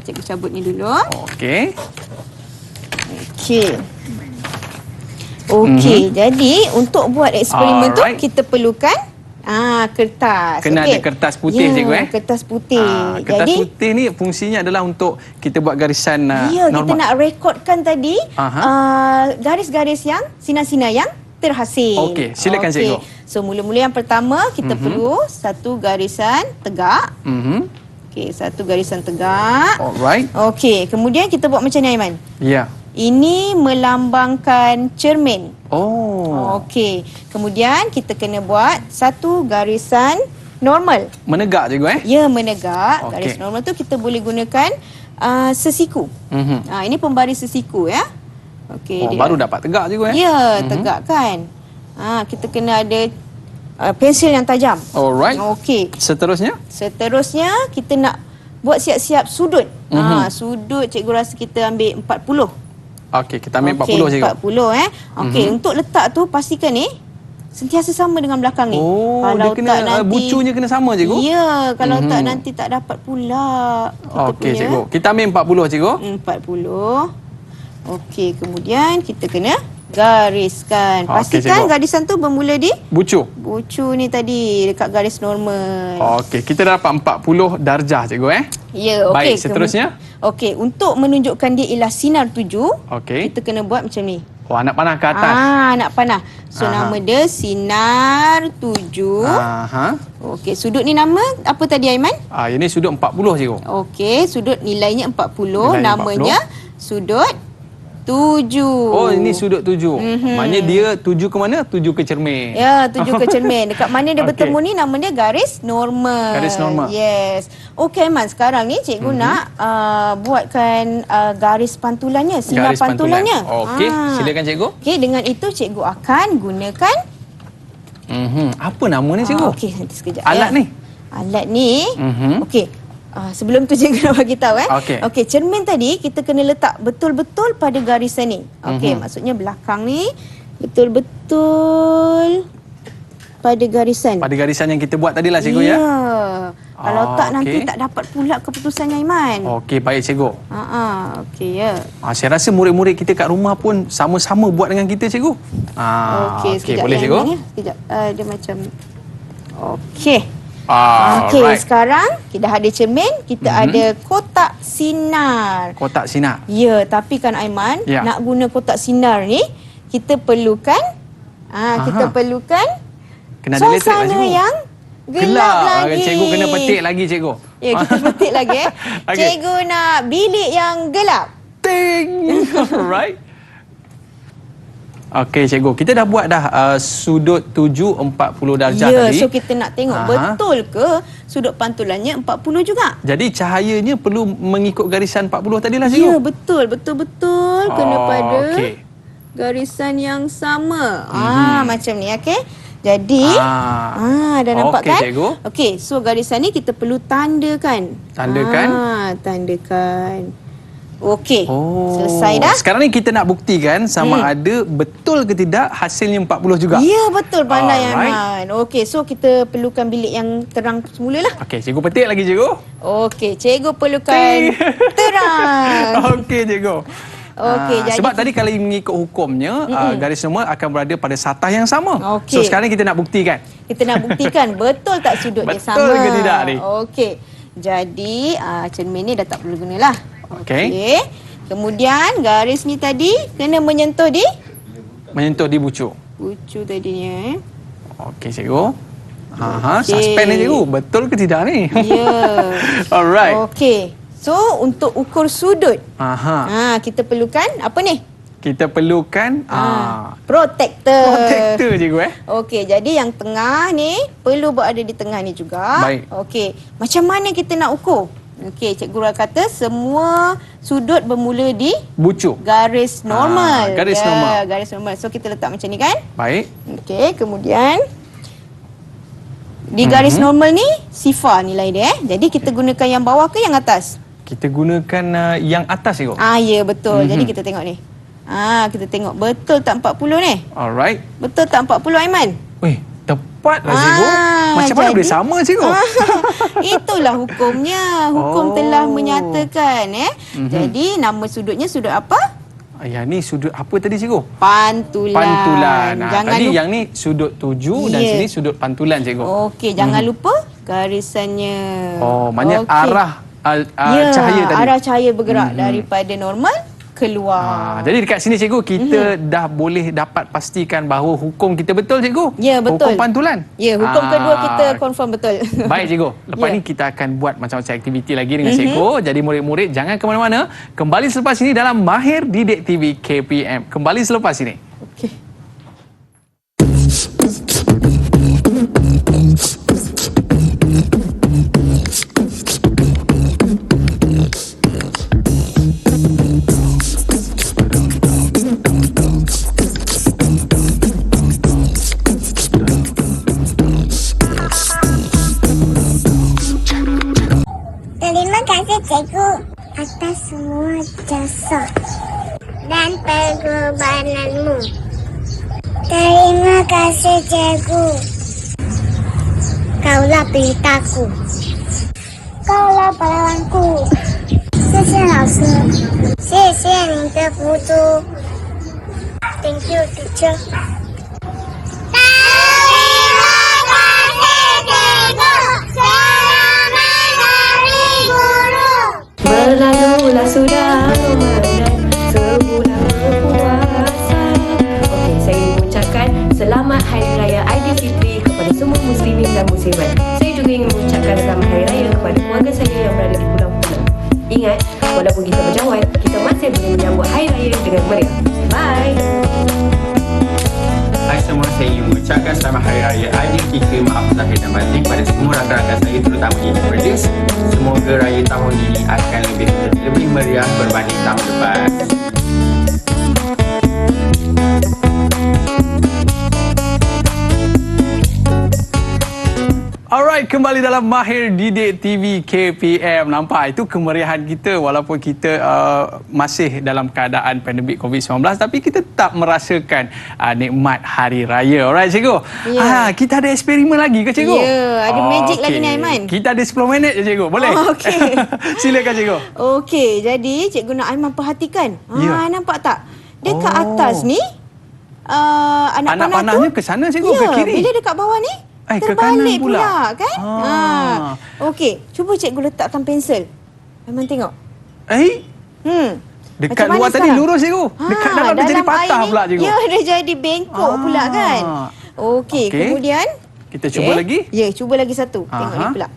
cikgu cabut ni dulu. Okey. Okey, jadi untuk buat eksperimen tu Alright. kita perlukan Kertas. Kena ada kertas putih, cikgu, Kertas putih. Kertas Jadi, putih ni fungsinya adalah untuk kita buat garisan kita normal. nak rekodkan tadi garis-garis yang sinar-sinar yang terhasil. Okey, silakan, cikgu. So mula-mula yang pertama kita perlu satu garisan tegak. Okey, satu garisan tegak. Alright. Okey, kemudian kita buat macam ni, Aiman. Ya. Ini melambangkan cermin. Oh. Okey, kemudian kita kena buat satu garisan normal. Menegak, cikgu, Ya, menegak. Okey. Garis normal tu kita boleh gunakan sesiku. Ini pembaris sesiku, ya. Okey. Baru dapat tegak, cikgu, Ya, tegak kan. Kita kena ada pensil yang tajam. Alright. Okey. Seterusnya? Kita nak buat siap-siap sudut. Sudut cikgu rasa kita ambil 40. Okey, kita ambil 40, cikgu. 40 Okey, untuk letak tu pastikan sentiasa sama dengan belakang ni. Kalau dia kena bucunya kena sama, cikgu. Ya, kalau tak nanti tak dapat pula. Okey, cikgu. Kita ambil 40, cikgu. 40. Okey, kemudian kita kena gariskan. Pastikan cikgu. garisan tu bermula di Bucu. bucu ni tadi dekat garis normal. Okey, kita dapat 40 darjah, cikgu, Ya, okey. Baik, seterusnya? Okey, untuk menunjukkan dia ialah sinar 7, Okey. kita kena buat macam ni. Anak panah ke atas. Nak panah. So nama dia sinar 7. Okey, sudut ni nama apa tadi, Aiman? Ini sudut 40, cikgu. Okey, sudut nilainya 40, Nilainya namanya sudut 7. Oh, ini sudut 7. Maknanya dia tuju ke mana? Tuju ke cermin. Ya, 7 ke cermin. Dekat mana dia Okey. bertemu ni nama dia garis normal. Garis normal. Yes. Okey, Man. Sekarang ni cikgu nak buatkan garis pantulannya, sinar Garis pantulan. pantulannya. Okey, silakan, cikgu. Okey, dengan itu cikgu akan gunakan Apa nama ni, cikgu? okey, nanti sekejap. Alat ni? Alat ni. Okey. Sebelum tu cikgu nak bagi tahu Okey. Cermin tadi kita kena letak betul-betul pada garisan ni. Okey, maksudnya belakang ni betul-betul pada garisan. Pada garisan yang kita buat tadi lah, cikgu, ya? Kalau tak nanti okey. tak dapat pula keputusannya, Aiman. Okey, baik, cikgu. Okey, ya. Saya rasa murid-murid kita kat rumah pun sama-sama buat dengan kita, cikgu. Okey, sekejap boleh, ya, cikgu? Aiman, ya. Sekejap. Dia macam okey. Alright. Sekarang kita dah ada cermin, kita ada kotak sinar. Kotak sinar. Ya, tapi kan, Aiman, Ya. nak guna kotak sinar ni, kita perlukan kita perlukan Kena ada elektrik lah, suasana cikgu. yang gelap lagi. Cikgu kena petik lagi, cikgu. Ya, kita petik lagi. Okey. Cikgu nak bilik yang gelap. Ting. Alright. Okey, cikgu. Kita dah buat dah sudut 7 40 darjah Ya, tadi. so kita nak tengok betul ke sudut pantulannya 40 juga. Jadi cahayanya perlu mengikut garisan 40 tadilah, Ya, cikgu. betul. Kena pada okey. garisan yang sama. Macam ni, okey. Jadi, dah nampak Okey, kan? cikgu. Okey, so garisan ni kita perlu tandakan. Tandakan? Tandakan. Okey, selesai dah. Sekarang ni kita nak buktikan sama ada betul ke tidak hasilnya 40 juga. Ya, betul, pandai, Alright. Aiman. Okey, so kita perlukan bilik yang terang semula lah. Okey, cikgu petik lagi, cikgu. Okey, cikgu perlukan terang. Okey, cikgu. Okey, jadi sebab tadi kalau mengikut hukumnya garis normal akan berada pada satah yang sama. Okey. So sekarang ni kita nak buktikan. kita nak buktikan betul tak sudut dia sama. Betul ke tidak ni? Okey. Jadi, cermin ni dah tak perlu gunalah. Okey. Kemudian garis ni tadi kena menyentuh di Menyentuh di bucu. bucu tadinya. Okey, cikgu. Suspend ni, cikgu. Betul ke tidak ni? Ya. Alright. Okey. So, untuk ukur sudut, kita perlukan apa ni? Kita perlukan Protector. protector, cikgu. Okey, jadi yang tengah ni perlu berada di tengah ni juga. Baik. Okey, macam mana kita nak ukur? Okey, Cikgu Ra kata semua sudut bermula di Bucu. garis normal. Garis normal. Garis normal. So kita letak macam ni kan? Baik. Okey, kemudian di garis normal ni sifar nilai dia. Jadi kita gunakan yang bawah ke yang atas? Kita gunakan yang atas, cikgu. Ya, betul. Jadi kita tengok ni. Kita tengok betul tak 40 ni? Alright. Betul tak 40, Aiman? Weh, tepat lah, cikgu. Macam mana boleh sama, cikgu? Itulah hukumnya. Hukum telah menyatakan. Jadi nama sudutnya sudut apa? Yang ni sudut apa tadi cikgu? Pantulan. Pantulan. Jangan Tadi lupa. yang ni sudut tuju dan Ya. sini sudut pantulan cikgu. Okey, jangan lupa garisannya. Oh, maknanya Okey. arah Ya, cahaya tadi. arah cahaya bergerak daripada normal keluar. Jadi dekat sini cikgu kita dah boleh dapat pastikan bahawa hukum kita betul cikgu. Ya, betul. Hukum pantulan. Ya, hukum kedua kita confirm betul. Baik cikgu. Lepas Ya. ni kita akan buat macam-macam aktiviti lagi dengan cikgu. Jadi murid-murid jangan ke mana-mana. Kembali selepas ini dalam Mahir Didik TV KPM. Kembali selepas ini. Okey. Terima kasih cikgu atas semua jasa dan pengorbananmu. Terima kasih cikgu. Kaulah pelitaku. Kaulah pahlawanku. 谢谢老师，谢谢你的辅助。Thank you, teacher. Terima kasih cikgu. Selamat hari guru. Berlalulah sudah Ramadan, sebulan berpuasa. Okey, saya ingin mengucapkan selamat Hari Raya Aidilfitri kepada semua muslimin dan muslimat. Saya juga ingin mengucapkan selamat Hari Raya kepada keluarga saya yang berada di pulau-pulau. Ingat, walaupun kita berjauhan, kita masih boleh menyambut Hari Raya dengan meriah. Bye. Hai semua, saya ingin mengucapkan selamat Hari Raya Aidilfitri, maaf lahir dan batin pada semua rakan-rakan saya terutama di Perlis. Semoga raya tahun ini akan lebih meriah berbanding tahun lepas. Alright, kembali dalam Mahir Didik TV KPM. Nampak itu kemeriahan kita walaupun kita masih dalam keadaan pandemik COVID-19 tapi kita tetap merasakan nikmat hari raya. Alright cikgu. Ya. Kita ada eksperimen lagi ke cikgu? Ya, ada magic lagi ni, Aiman. Kita ada 10 minit je cikgu. Boleh? Oh, okey. Silakan cikgu. Okey, jadi Cikgu nak Aiman perhatikan. Ya. Nampak tak? Dekat Oh. atas ni anak Anak panah panahnya tu ke sana cikgu, ya, ke kiri? Bila dekat bawah ni Ke kanan terbalik pula. kan? Ah. Okey, cuba Cikgu letakkan pensel. Aiman tengok. Dekat Macam luar mana tadi sekarang? lurus cikgu. Dekat dalam dia jadi air patah ni, pula cikgu. Ya, dia jadi bengkok pula kan. Okey, Okey. kemudian Kita cuba lagi. Ya, cuba lagi satu. Tengok ni Aha. pula.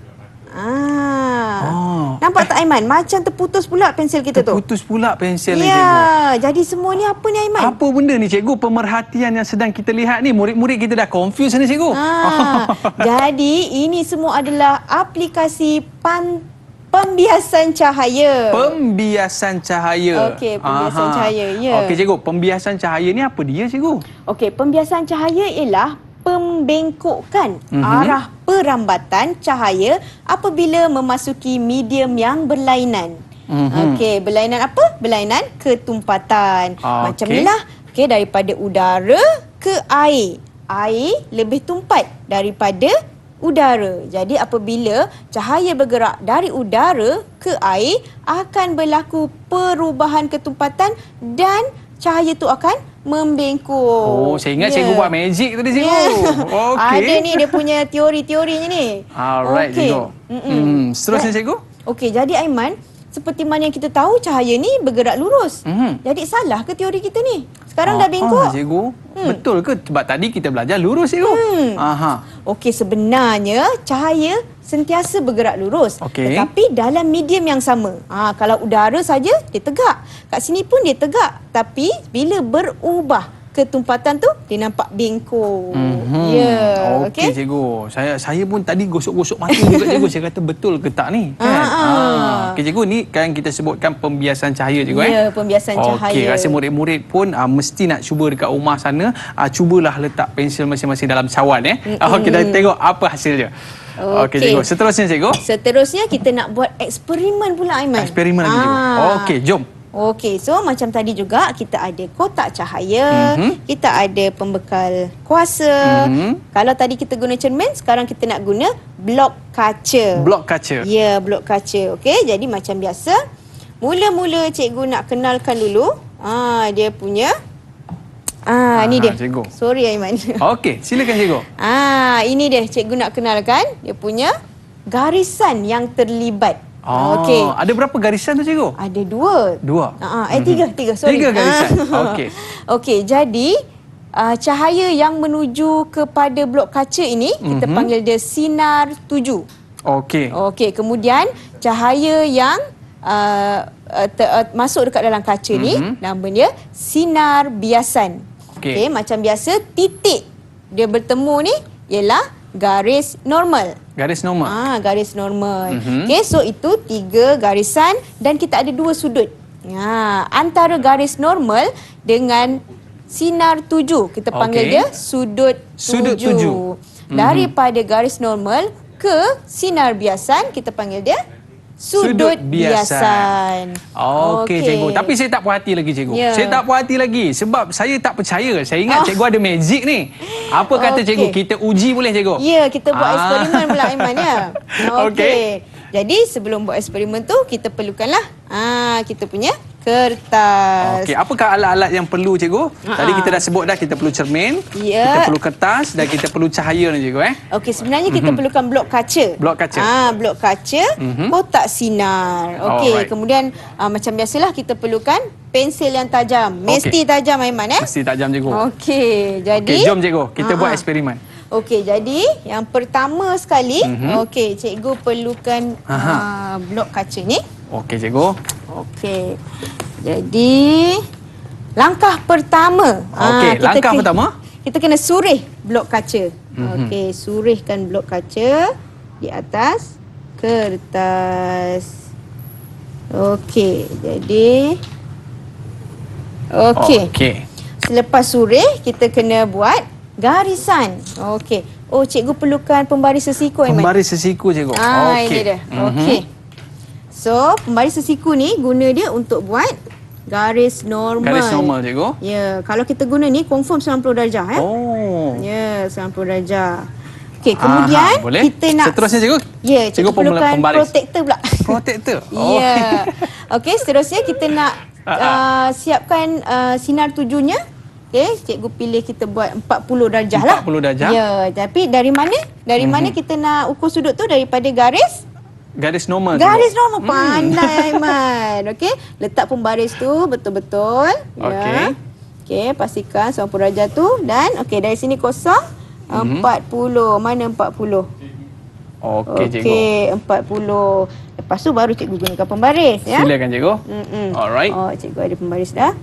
Oh. Nampak tak Aiman? Macam terputus pula pensel kita tu. Terputus pula pensel ni cikgu. Ya, jadi semua ni apa ni Aiman? Apa benda ni cikgu? Pemerhatian yang sedang kita lihat ni. Murid-murid kita dah confuse ni cikgu. Jadi ini semua adalah aplikasi pembiasan cahaya. Pembiasan cahaya. Okey, pembiasan cahaya, ya. Okey cikgu, pembiasan cahaya ni apa dia cikgu? Okey, pembiasan cahaya ialah pembengkokan arah perambatan cahaya apabila memasuki medium yang berlainan. Okey, berlainan apa? Berlainan ketumpatan. Macam Okey. inilah. Okey, daripada udara ke air. Air lebih tumpat daripada udara. Jadi apabila cahaya bergerak dari udara ke air akan berlaku perubahan ketumpatan dan cahaya tu akan membengkok. Oh, saya ingat cikgu buat magic tadi cikgu. Okey. Ada ni dia punya teori-teorinya ni. Alright Okey. cikgu. Seterusnya cikgu? Okey, jadi Aiman, seperti mana yang kita tahu cahaya ni bergerak lurus. Jadi salah ke teori kita ni? Sekarang dah bengkok. Cikgu. Betul ke? Sebab tadi kita belajar lurus cikgu. Okey, sebenarnya cahaya sentiasa bergerak lurus. Okey. Tetapi dalam medium yang sama. Kalau udara saja dia tegak. Kat sini pun dia tegak. Tapi bila berubah ketumpatan tu dia nampak bengkok. Ya, Okey cikgu. Saya pun tadi gosok-gosok mata juga cikgu. Saya kata betul ke tak ni? Kan? Okey cikgu, ni kan kita sebutkan pembiasan cahaya cikgu Ya, pembiasan cahaya. Okey, rasa murid-murid pun mesti nak cuba dekat rumah sana, cubalah letak pensel masing-masing dalam cawan Okey, kita tengok apa hasilnya. Okey cikgu, seterusnya cikgu. Seterusnya kita nak buat eksperimen pula Aiman. Eksperimen lagi cikgu. Okey, jom. Okey, so macam tadi juga kita ada kotak cahaya, kita ada pembekal kuasa. Kalau tadi kita guna cermin, sekarang kita nak guna blok kaca. Blok kaca. Ya, blok kaca. Okey, jadi macam biasa, mula-mula cikgu nak kenalkan dulu Dia punya ni dia. Cikgu. Sorry Aiman. Okey, silakan cikgu. Ini dia cikgu nak kenalkan dia punya garisan yang terlibat. Okey. Ada berapa garisan tu cikgu? Ada dua. Tiga. Sorry. 3 garisan. Okey. Okey, jadi cahaya yang menuju kepada blok kaca ini kita panggil dia sinar tuju. Okey. Okey, kemudian cahaya yang masuk dekat dalam kaca ni nama dia sinar biasan. Okey, macam biasa titik dia bertemu ni ialah garis normal. Garis normal. Garis normal. Okey, so itu 3 garisan dan kita ada 2 sudut. Antara garis normal dengan sinar tuju kita panggil dia sudut tuju. Daripada garis normal ke sinar biasan kita panggil dia sudut biasan. Okey cikgu. Tapi saya tak puas hati lagi cikgu. Ya. Saya tak puas hati lagi sebab saya tak percaya. Saya ingat cikgu ada magic ni. Apa kata cikgu? Kita uji boleh cikgu? Ya, kita buat eksperimen pula Aiman ya. Okey. Jadi sebelum buat eksperimen tu kita perlukanlah kita punya kertas. Okey, apakah alat-alat yang perlu cikgu? Tadi kita dah sebut dah kita perlu cermin, Ya. kita perlu kertas dan kita perlu cahaya ni cikgu Okey, sebenarnya kita perlukan blok kaca. Blok kaca. Blok kaca, kotak sinar. Okey, Alright. kemudian macam biasalah kita perlukan pensel yang tajam. Mesti tajam Aiman Mesti tajam cikgu. Okey, jadi Okey, jom cikgu, kita buat eksperimen. Okey, jadi yang pertama sekali, okey, cikgu perlukan blok kaca ni. Okey cikgu. Okey. Jadi langkah pertama. Okey, langkah pertama kita kena surih blok kaca. Okey, surihkan blok kaca di atas kertas. Okey, jadi okey. Selepas surih, kita kena buat garisan. Okey. Oh, cikgu perlukan pembaris sesiku Aiman. Pembaris sesiku cikgu. Ini dia. Okey. So, pembaris sesiku ni guna dia untuk buat garis normal. Garis normal cikgu. Ya, kalau kita guna ni confirm 90 darjah ya. Oh. Ya, 90 darjah. Okey, kemudian boleh. kita nak Seterusnya cikgu. Ya, cikgu perlukan pembaris. protector pula. Protector. Ya. Okey, seterusnya kita nak siapkan sinar tujunya. Okey, cikgu pilih kita buat 40 darjah lah. 40 darjah. Ya, tapi dari mana? Dari mana kita nak ukur sudut tu? Daripada garis normal. Garis normal. Pandai Aiman. Okey, letak pembaris tu betul-betul. Okey. Ya. Okey, pastikan 90 darjah tu dan okey dari sini kosong 40. Mana 40? Okey cikgu. Okey, 40. Lepas tu baru cikgu gunakan pembaris ya. Silakan cikgu. Alright. Cikgu ada pembaris dah.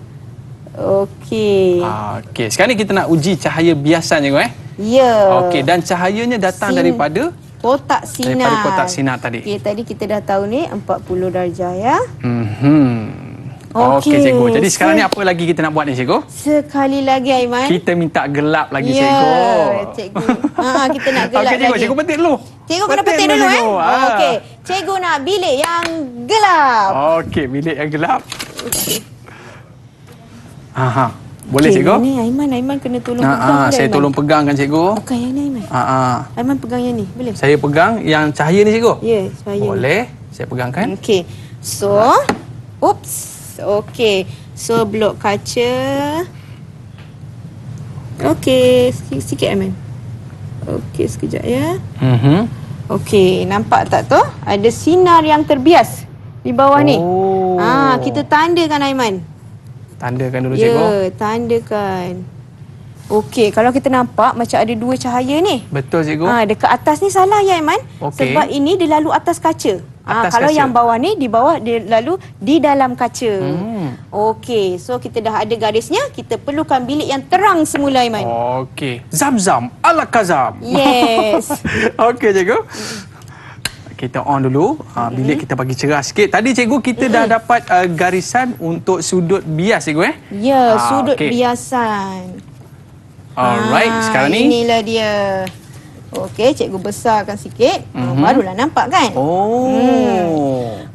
Okey. Okey, sekarang ni kita nak uji cahaya biasan cikgu Ya. Okey, dan cahayanya datang daripada kotak sinar. Daripada kotak sinar tadi. Okey, tadi kita dah tahu ni 40 darjah ya. Okey cikgu. Jadi sekarang ni apa lagi kita nak buat ni cikgu? Sekali lagi Aiman. Kita minta gelap lagi Ya, cikgu. Cikgu. Kita nak gelap Okey cikgu, lagi. cikgu petik dulu. Cikgu kena petik dulu cikgu. Okey. Cikgu nak bilik yang gelap. Okey, bilik yang gelap. Boleh cikgu? Ni Aiman kena tolong pegang. Saya tolong pegangkan cikgu. Bukan yang ni Aiman. Aiman pegang yang ni, boleh? Saya pegang yang cahaya ni cikgu. Ya, saya. Boleh. Saya pegangkan. Okey. So, okey. So blok kaca. Okey, sikit Aiman. Okey, sekejap ya. Okey, nampak tak tu? Ada sinar yang terbias di bawah ni. Kita tandakan Aiman. Tandakan dulu cikgu. Ya, tandakan. Okey, kalau kita nampak macam ada 2 cahaya ni. Betul cikgu. Dekat atas ni salah ya Aiman. Okey. Sebab ini dia lalu atas kaca. Atas kalau kaca. yang bawah ni di bawah dia lalu di dalam kaca. Okey, so kita dah ada garisnya, kita perlukan bilik yang terang semula Aiman. Okey. Zam-zam ala kazam. Yes. Okey cikgu. Kita on dulu. Bilik kita bagi cerah sikit. Tadi cikgu kita dah dapat garisan untuk sudut bias cikgu Ya, sudut okey. biasan. Alright, sekarang ni. Inilah dia. Okey, cikgu besarkan sikit. Barulah nampak kan?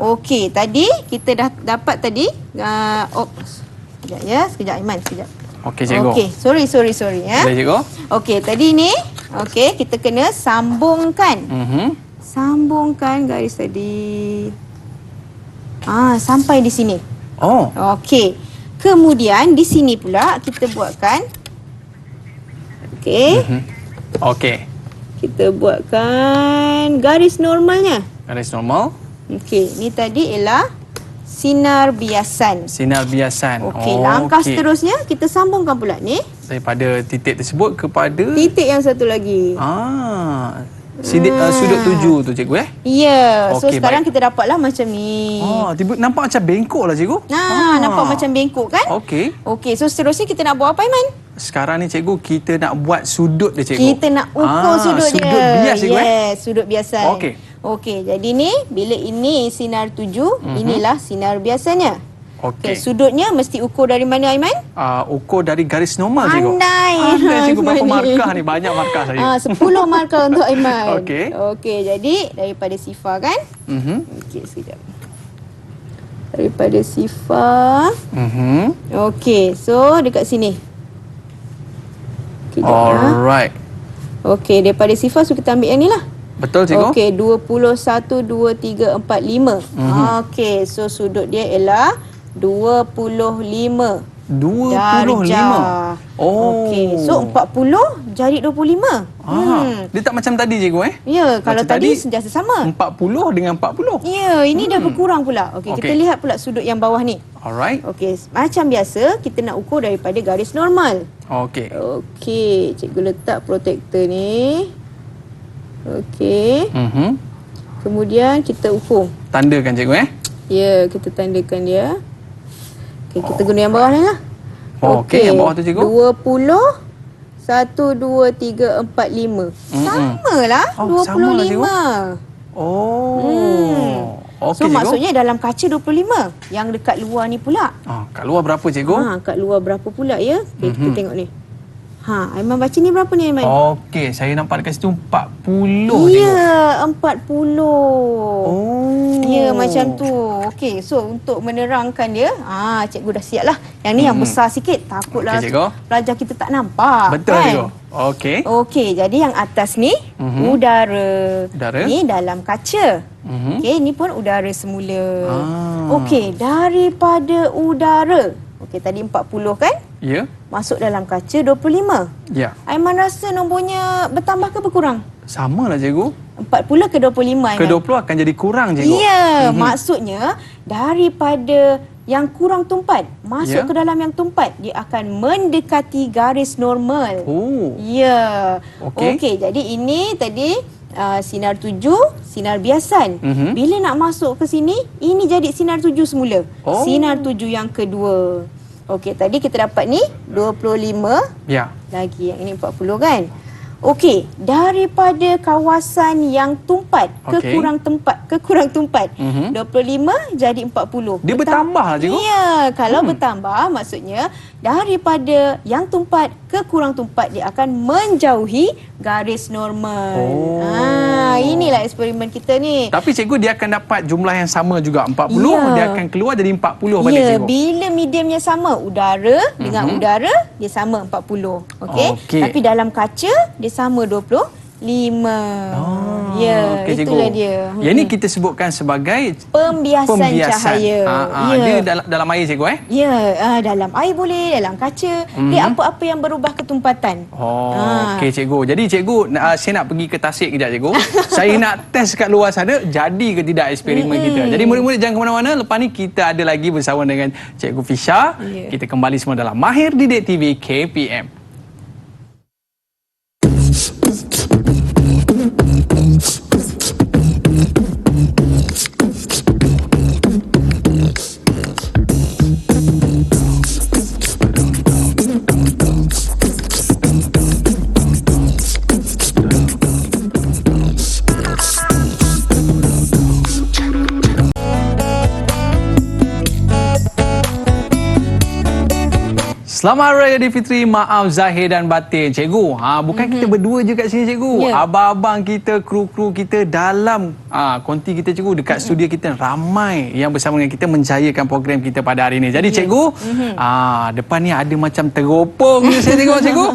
Okey, tadi kita dah dapat tadi. Sekejap ya, sekejap Aiman, sekejap. Okey cikgu. Okey, sorry ya. Boleh cikgu. Okey, tadi ni kita kena sambungkan. Sambungkan garis tadi. Sampai di sini. Okey. Kemudian di sini pula kita buatkan. Okey. Okey. Kita buatkan garis normalnya. Garis normal. Okey, ni tadi ialah sinar biasan. Sinar biasan. Okey, langkah seterusnya kita sambungkan pula ni. Daripada titik tersebut kepada Titik yang satu lagi. Sudut tuju tu cikgu Ya, so Okey, sekarang baik. kita dapatlah macam ni. Tiba nampak macam bengkok lah cikgu. Nampak macam bengkok kan? Okey. Okey, so seterusnya kita nak buat apa, Aiman? Sekarang ni cikgu kita nak buat sudut dia cikgu. Kita nak ukur sudut dia. Sudut bias cikgu Yes, sudut biasan. Okey. Okey, jadi ni bila ini sinar tuju, inilah sinar biasanya. Okey. Sudutnya mesti ukur dari mana, Aiman? Ukur dari garis normal cikgu. Pandai. Pandai cikgu. Berapa Aiman ni. markah ni? Banyak markah saya. 10 markah untuk Aiman. Okey. Okey, jadi daripada sifar kan? Okey, sekejap. Daripada sifar. Okey, so dekat sini. Kejap, Alright. Okey, daripada sifar so kita ambil yang ni lah. Betul cikgu? Okey, 21, 2, 3, 4, 5. Okey, so sudut dia ialah 25 darjah. Okey, so 40 jadi 25. Dia tak macam tadi cikgu Ya, kalau Macam tadi sentiasa sama. 40 dengan 40. Ya, ini dah berkurang pula. Okey, kita Okey. lihat pula sudut yang bawah ni. Alright. Okey, macam biasa kita nak ukur daripada garis normal. Okey. Okey, cikgu letak protektor ni. Okey. Kemudian kita ukur. Tandakan cikgu Ya, kita tandakan dia. Okey, kita guna yang bawah ni lah. Okey, yang bawah tu cikgu. 20 1, 2, 3, 4, 5. Sama lah. sama lah, 25. Okey So cikgu. maksudnya dalam kaca 25. Yang dekat luar ni pula. Kat luar berapa cikgu? Kat luar berapa pula ya? Okay, kita tengok ni. Aiman baca ni berapa ni, Aiman? Okey, saya nampak dekat situ 40 cikgu. Ya, 40. Ya, macam tu. Okey, so untuk menerangkan dia, cikgu dah siap lah. Yang ni yang besar sikit. Takutlah Okey, cikgu. pelajar kita tak nampak. Betul kan? cikgu. Okey. Okey, jadi yang atas ni udara. Udara. Ni dalam kaca. Okey, ni pun udara semula. Okey, daripada udara. Okey, tadi 40 kan? Ya. Masuk dalam kaca 25. Ya. Aiman rasa nombornya bertambah ke berkurang? Sama lah cikgu. 40 ke 25, Aiman? Ke 20 akan jadi kurang cikgu. Ya, maksudnya daripada yang kurang tumpat masuk Ya. ke dalam yang tumpat, dia akan mendekati garis normal. Ya. Okey. Okey, jadi ini tadi sinar tuju, sinar biasan. Bila nak masuk ke sini, ini jadi sinar tuju semula. Sinar tuju yang kedua. Okey, tadi kita dapat ni 25. Ya. Lagi yang ini 40 kan? Okey, daripada kawasan yang tumpat Okey. ke kurang tumpat. 25 jadi 40. Dia bertambah lah cikgu. Ya, kalau bertambah maksudnya daripada yang tumpat ke kurang tumpat dia akan menjauhi garis normal. Inilah eksperimen kita ni. Tapi cikgu dia akan dapat jumlah yang sama juga 40, Ya. dia akan keluar jadi 40 balik Ya, cikgu. bila mediumnya sama, udara dengan udara dia sama 40. Okey. Okey. Tapi dalam kaca dia sama 25. Ya, okey, itulah cikgu. dia. Yang ni kita sebutkan sebagai Pembiasan cahaya. Ya. Dia dalam air cikgu Ya, dalam air boleh, dalam kaca. Dia apa-apa yang berubah ketumpatan. Okey cikgu. Jadi cikgu saya nak pergi ke Tasik kejap cikgu. Saya nak test kat luar sana jadi ke tidak eksperimen kita. Jadi murid-murid jangan ke mana-mana. Lepas ni kita ada lagi bersama dengan Cikgu Fisha. Ya. Kita kembali semua dalam Mahir Didik TV KPM. Selamat Raya Aidilfitri, maaf zahir dan batin. Cikgu, bukan kita berdua je kat sini cikgu. Ya. Abang-abang kita, kru-kru kita dalam konti kita cikgu, dekat studio kita ramai yang bersama dengan kita menjayakan program kita pada hari ini. Jadi cikgu, depan ni ada macam teropong ni saya tengok cikgu.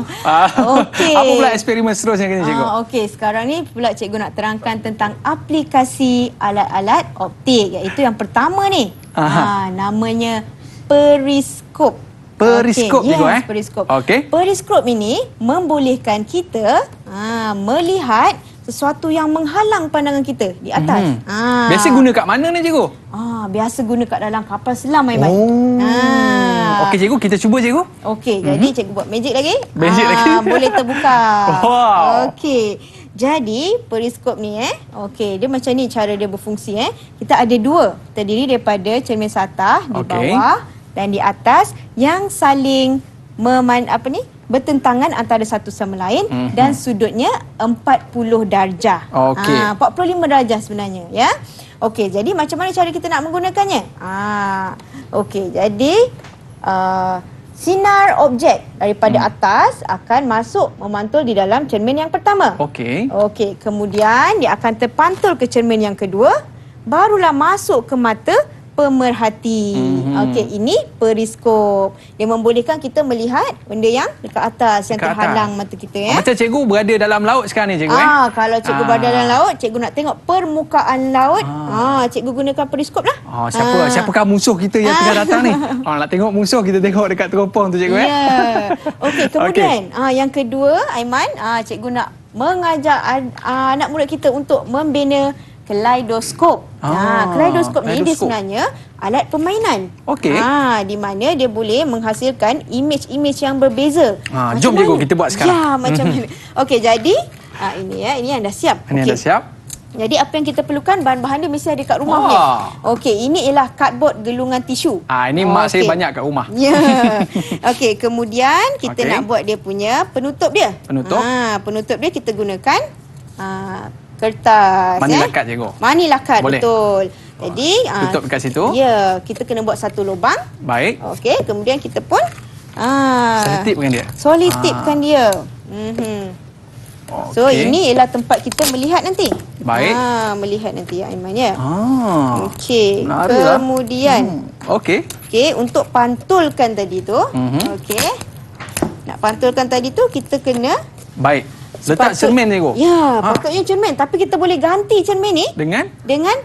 Okey. Apa pula eksperimen seterusnya ni cikgu? Okey, sekarang ni pula cikgu nak terangkan tentang aplikasi alat-alat optik, iaitu yang pertama ni. Namanya periskop. periskop. Periskop, Okey, cikgu, yes, periskop. Okey. Periskop ini membolehkan kita melihat sesuatu yang menghalang pandangan kita di atas. Biasa guna kat mana ni, cikgu? Biasa guna kat dalam kapal selam, Aiman. Okey, cikgu, kita cuba, cikgu. Okey, jadi cikgu buat magic lagi. Magic lagi. Boleh terbuka. Wow. Okey. Jadi, periskop ni okey, dia macam ni cara dia berfungsi Kita ada dua, terdiri daripada cermin satah di bawah dan di atas yang saling bertentangan antara satu sama lain dan sudutnya 40 darjah. Okey. 45 darjah sebenarnya, ya. Okey, jadi macam mana cara kita nak menggunakannya? Okey, jadi sinar objek daripada atas akan masuk memantul di dalam cermin yang pertama. Okey. Okey, kemudian dia akan terpantul ke cermin yang kedua, barulah masuk ke mata pemerhati. Okey, ini periskop. Dia membolehkan kita melihat benda yang dekat atas, yang Dekat terhalang atas. mata kita Macam cikgu berada dalam laut sekarang ni, cikgu. Kalau cikgu berada dalam laut, cikgu nak tengok permukaan laut, cikgu gunakan periskop lah. Siapakah musuh kita yang tengah datang ni? Nak tengok musuh, kita tengok dekat teropong tu, cikgu. Ya. Okey, kemudian yang kedua, Aiman, cikgu nak mengajak anak murid kita untuk membina kaleidoskop. Kaleidoskop ni dia sebenarnya alat permainan. Okey. Di mana dia boleh menghasilkan imej-imej yang berbeza. Jom cikgu, kita buat sekarang. Ya, macam mana. Okey, jadi ini yang dah siap. Ini dah siap. Jadi apa yang kita perlukan, bahan-bahan dia mesti ada kat rumah Wah. punya. Okey, ini ialah cardboard gelungan tisu. Ini mak saya banyak kat rumah. Ya. Okey, kemudian kita Okey. nak buat dia punya penutup dia. Penutup. Penutup dia kita gunakan kertas. Manila card, cikgu. Manila card, Boleh. betul. Jadi tutup dekat situ. Ya, kita kena buat satu lubang. Baik. Okey, kemudian kita pun Selitipkan dia. solitipkan dia. So Okey. ini ialah tempat kita melihat nanti. Baik. Melihat nanti, Aiman, ya. Okey. menarik lah. Kemudian Okey. okey, untuk pantulkan tadi tu, okey. Nak pantulkan tadi tu kita kena Baik. Letak cermin, cikgu. Ya, patutnya cermin, tapi kita boleh ganti cermin ni Dengan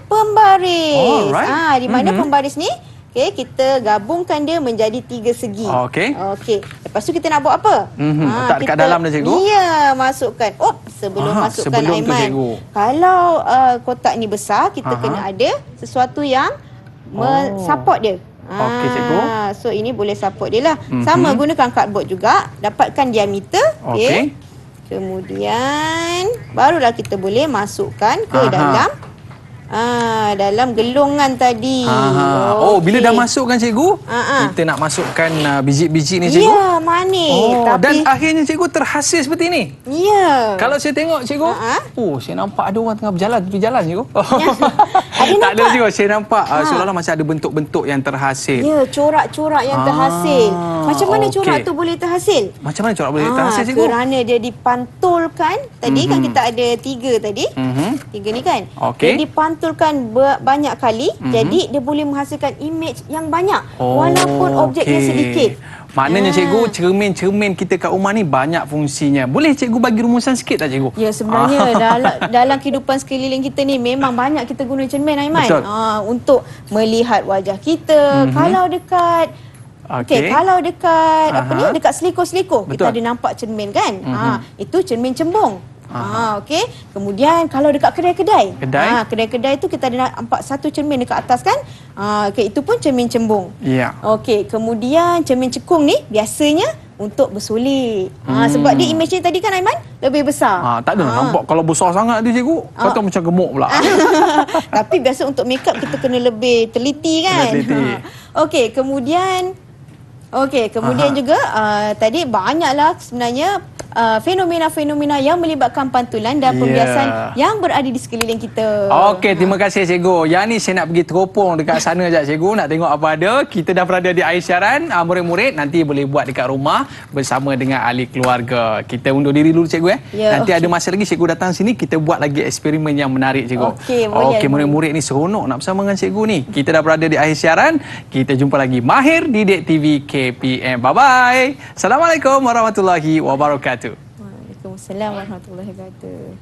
pembaris. Alright. Di mana pembaris ni kita gabungkan dia menjadi 3 segi. Okey. Okey. Lepas tu kita nak buat apa? Letak dekat dalam dia, cikgu. Ya, masukkan. Sebelum masukkan, sebelum tu, Aiman. cikgu. Kalau kotak ni besar, kita kena ada sesuatu yang support dia. Okey, cikgu. So ini boleh support dia lah. Sama gunakan cardboard juga, dapatkan diameter. Okey. Kemudian barulah kita boleh masukkan ke dalam gelongan tadi. Bila Okey. dah masukkan, cikgu, kita nak masukkan biji-biji ni, cikgu. Ya, manis. Dan akhirnya cikgu terhasil seperti ini. Ya. Kalau saya tengok, cikgu, saya nampak ada orang tengah berjalan tepi jalan, cikgu. Ada Tak ada, nampak? cikgu. Saya nampak seolah-olah macam ada bentuk-bentuk yang terhasil. Ya, corak-corak yang terhasil. Macam mana okey. corak tu boleh terhasil? Macam mana corak boleh terhasil, cikgu? Kerana dia dipantulkan. Tadi kan kita ada 3 tadi. 3 ni kan. Okey. Dia dipantulkan banyak kali. Jadi dia boleh menghasilkan imej yang banyak. Walaupun objeknya okey. sedikit. Maknanya, cikgu, cermin-cermin kita kat rumah ni banyak fungsinya. Boleh cikgu bagi rumusan sikit tak, cikgu? Ya, sebenarnya dalam kehidupan sekeliling kita ni memang banyak kita guna cermin, Aiman. Betul. Untuk melihat wajah kita. Kalau dekat kalau dekat dekat seliko-seliko kita ada nampak cermin kan? Itu cermin cembung. Okey. Kemudian kalau dekat kedai-kedai. Kedai-kedai tu kita ada nampak satu cermin dekat atas kan? Okey, itu pun cermin cembung. Ya. Okey, kemudian cermin cekung ni biasanya untuk bersolek. Sebab dia imej tadi kan, Aiman, lebih besar. Tak ada nampak kalau besar sangat dia, cikgu. Kata macam gemuk pula. Tapi biasa untuk make up kita kena lebih teliti kan. Okey, kemudian juga tadi banyaklah sebenarnya fenomena-fenomena yang melibatkan pantulan dan pembiasan yang berada di sekeliling kita. Okey, terima kasih, cikgu. Yang ni saya nak pergi teropong dekat sana sekejap, cikgu. Nak tengok apa ada. Kita dah berada di air siaran. Murid-murid nanti boleh buat dekat rumah bersama dengan ahli keluarga. Kita undur diri dulu, cikgu. Nanti ada masa lagi cikgu datang sini, kita buat lagi eksperimen yang menarik, cikgu. Okey, murid-murid ni seronok nak bersama dengan cikgu ni. Kita dah berada di air siaran. Kita jumpa lagi Mahir Didik TV KPM. Bye-bye. Assalamualaikum warahmatullahi wabarakatuh. Waalaikumsalam warahmatullahi wabarakatuh.